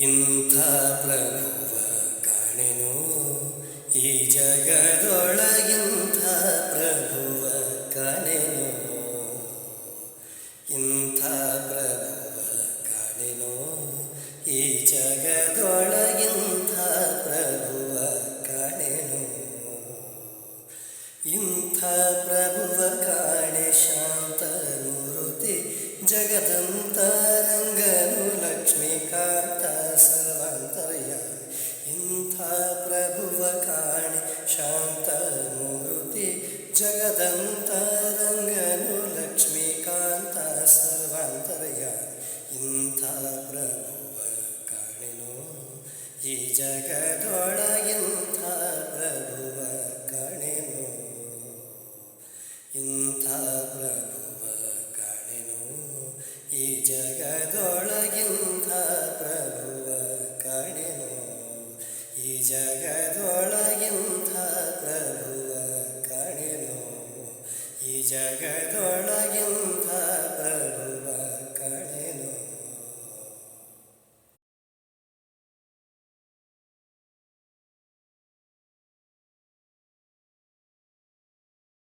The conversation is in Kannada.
ಇಂಥ ಪ್ರಭುವ ಕಾಣೆನು ಈ ಜಗದೊಳಗಿಂಥ ಪ್ರಭುವ ಕಾಣೆನು. ಇಂಥ ಪ್ರಭುವ ಕಾಣೆನು ಈ ಜಗದೊಳಗಿಂಥ ಪ್ರಭುವ ಕಾಣೆನು. ಇಂಥ ಪ್ರಭುವ ಕಾಣೆ ಶಾಂತ ಮೂರುತಿ ಜಗದಂತರಂಗನು ಲಕ್ಷ್ಮೀಕಾಂತ ಸರ್ವಾಂತರ್ಯಾಮಿ. ಇಂಥ ಪ್ರಭುವ ಕಾಣೆ ಶಾಂತ ಮೂರುತಿ ಜಗದಂತರಂಗನು ಲಕ್ಷ್ಮೀಕಾಂತ ಸರ್ವಾಂತರ್ಯಾಮಿ. ಇಂಥ ಪ್ರಭುವ ಕಾಣೆನು ಈ ಜಗದೊಳಗಿಂಥ ಪ್ರಭುವ ಕಾಣೆನು. ಇಂಥ ಪ್ರಭುವ ಕಾಣೆನು ಈ ಜಗದೊಳಗಿಂಥ ಪ್ರಭುವ ಕಾಣೆನು. ಈ ಜಗದೊಳಗಿಂಥ ಪ್ರಭುವ ಕಾಣೆನು. ಈ ಜಗದೊಳಗಿಂಥ